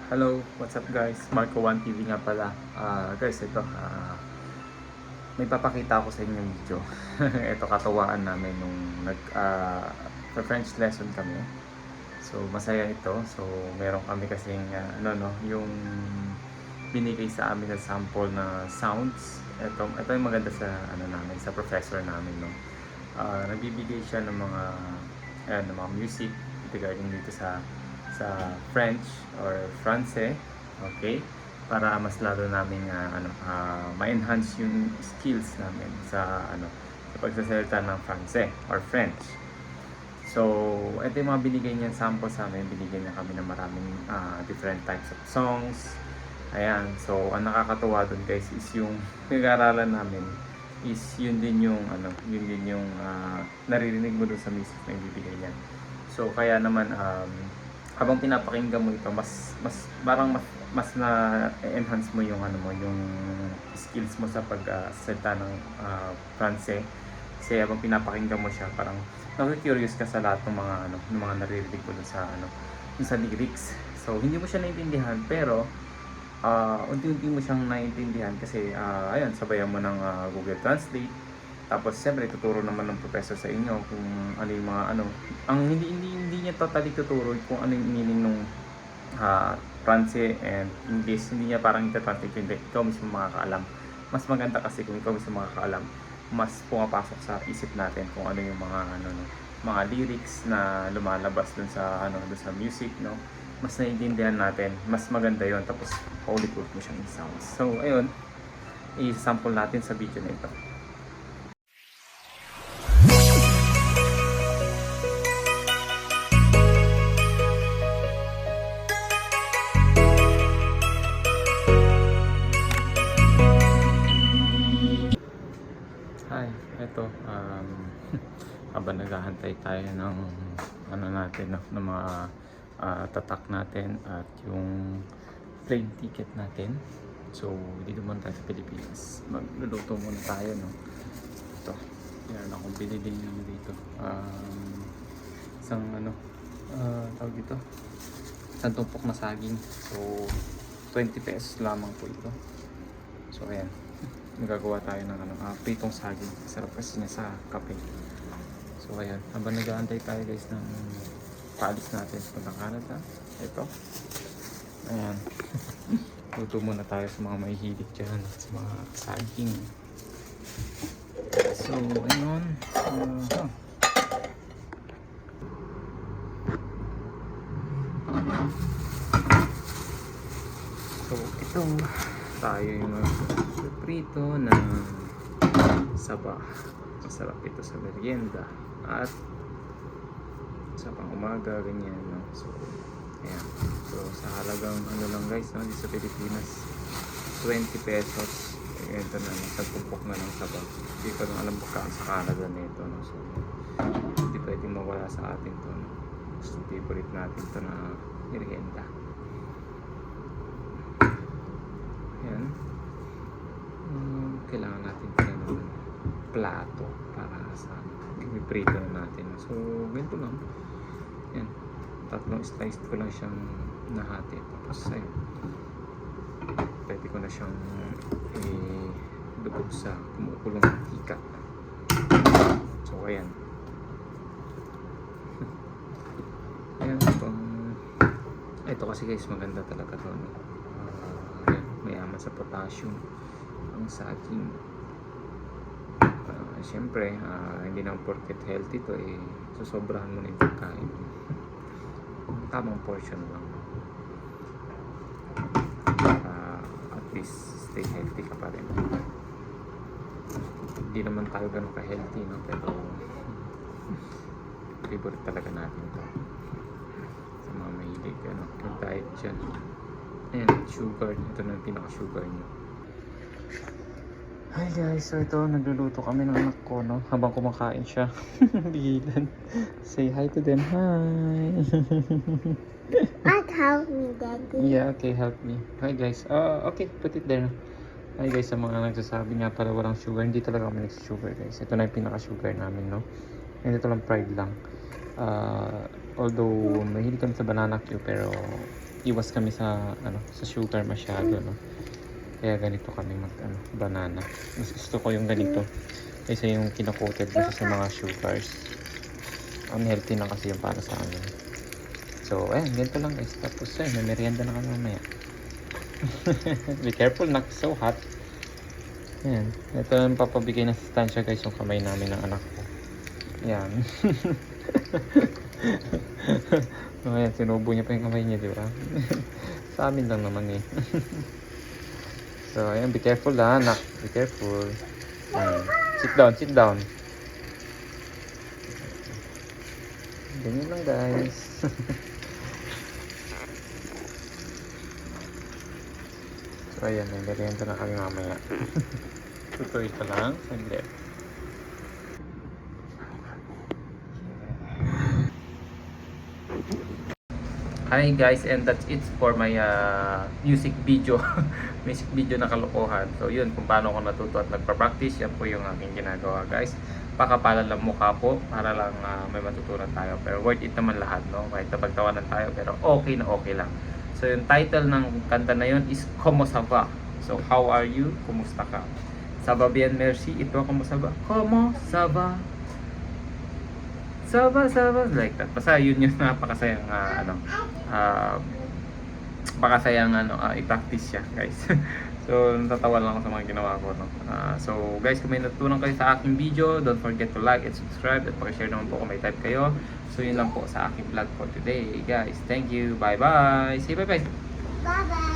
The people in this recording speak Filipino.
Hello, what's up guys? Marco 1 TV nga pala. Guys, ito, may papakita ako sa inyong video. Ito katawaan namin nung French lesson kami. So, masaya ito. So, meron kami kasing, yung binigay sa amin na sample na sounds. Ito yung maganda sa, sa professor namin, no? Nagbibigay siya ng ng mga music regarding dito sa French or France, okay? Para mas lalo namin ma-enhance yung skills namin sa pagsasalita ng France or French. So, ito yung mga binigay niya sample sa amin. Binigay niya kami ng maraming different types of songs. Ayan. So, ang nakakatuwa dun guys is yung pinag-aaralan namin is yun din yung naririnig mo dun sa music na ibibigay niya. So, kaya naman habang pinapakinggan mo ito, mas na-enhance mo yung yung skills mo sa pagsalita ng France. Kasi habang pinapakinggan mo siya, parang curious ka sa lahat ng mga naririnig mo dun sa lyrics. So hindi mo siya naiintindihan, pero unti-unti mo siyang naiintindihan kasi ayun, sabayan mo ng Google Translate. Tapos siyempre tuturo naman ng professor sa inyo kung ano yung ang hindi niya totally tuturo kung ano yung meaning ng France and English. Hindi niya parang ita-translate yun, ikaw mismo makakaalam. Mas maganda kasi kung ikaw mismo makakaalam, mas pumapasok sa isip natin kung ano yung mga lyrics na lumalabas dun sa music, no? Mas naiintindihan natin, mas maganda yon. Tapos paulit-ulit mo siyang i-sounds. So ayun, i-sample natin sa video na ito. Hi, eto habang naghahantay tayo ng natin, no, ng mga tatak natin at yung plane ticket natin. So dito muna tayo sa Pilipinas, magluluto muna tayo, no. Ito, yan akong binili dito, isang tawag dito, isang tumpok na saging. So 20 pesos lamang po ito. So ayan, magagawa tayo ng pritong saging. Sarap kasi niya sa kape. So ayan, habang nag-aantay tayo guys ng paalis natin sa Canada, ito, ayan. Luto muna tayo sa mga mahihilig dyan sa mga saging. So ayun, so ito tayo yung prito na saba. Masarap ito sa merienda at sa pang-umaga, ganyan, no? So ayan, so sa halagang lang guys, no, dito sa Pilipinas, 20 pesos. Ito na, nagpumpok na ng saba. Hindi ko lang alam baka sa Canada nito, no? So hindi pwedeng mawala sa atin to, no? Gusto favorite natin to na merienda. Ayan, kailangan natin pala ng plato para sa ipiprito na natin. So ganito lang. Ayan, tatlong slice ko lang siyang nahati. Tapos ayun, pwede ko na siyang ilubog sa kumukulong mantika. So ayan. Ayan, ito kasi guys, maganda talaga to, no? Ayan, mayaman sa potassium ang saging. Siyempre, hindi naman porket healthy to, susobrahan mo na yung pagkain. Tamang portion lang. At least stay healthy ka pa rin. Hindi naman tayo ganun ka-healthy, no? Pero favorite talaga natin to. Sa mga mahilig, yung diet dyan. Ayan, sugar. Ito na yung pinaka-sugar nyo. Hi guys, so ito, nagluluto kami ng anak ko, no? Habang kumakain siya. Bigilan. Say hi to them. Hi. Help me, Daddy. Yeah, okay, help me. Hi guys. Okay, put it there. Hi guys, sa mga nagsasabi nga pala walang sugar, hindi talaga kami nagsusugar guys. Ito na yung pinaka-sugar namin, no? And ito lang, pride lang. Although mahilig kami sa banana Q, pero iwas kami sa sa sugar masyado, no. Kaya ganito kami banana. Mas gusto ko yung ganito kaysa yung kina-coated kasi sa mga sugars. Unhealthy na kasi yung para sa amin. So, ayan, ganito lang guys. Tapos may merienda na kami mamaya. Be careful, not so hot. Ayan, ito yung papabigay ng sustansya guys, yung kamay namin ng anak ko. Ayan. So, ayan, sinubo niya pa yung kamay niya, di ba? Sa amin lang naman eh. So, ayan, be careful ha, anak. Be careful. Ayan. Sit down, sit down. Ganyan lang guys. So, ayan, may merienda na kami mamaya. Tutuloy ka lang, saglit. Hi guys, and that's it for my music video. Music video na kalokohan. So yun, kung paano ako natuto at nagpa-practice, yan po yung aking ginagawa guys. Pakapalan lang mukha po para lang may matutunan tayo. Pero worth it naman lahat, no? Kahit napagtawanan tayo, pero okay na okay lang. So yung title ng kanta na yun is Como sa va. So how are you? Kumusta ka? Saba bien merci. Ito kumusta ba? Como sa va. Saba like that. Basta yun yung napakasayang pakasayang i-practice siya guys. So natatawa lang ako sa mga ginawa ko, no? So guys, kung may natutunan kayo sa aking video, don't forget to like and subscribe at pakishare naman po kung may type kayo. So yun lang po sa aking vlog for today guys. Thank you, bye bye. Say bye bye. Bye bye.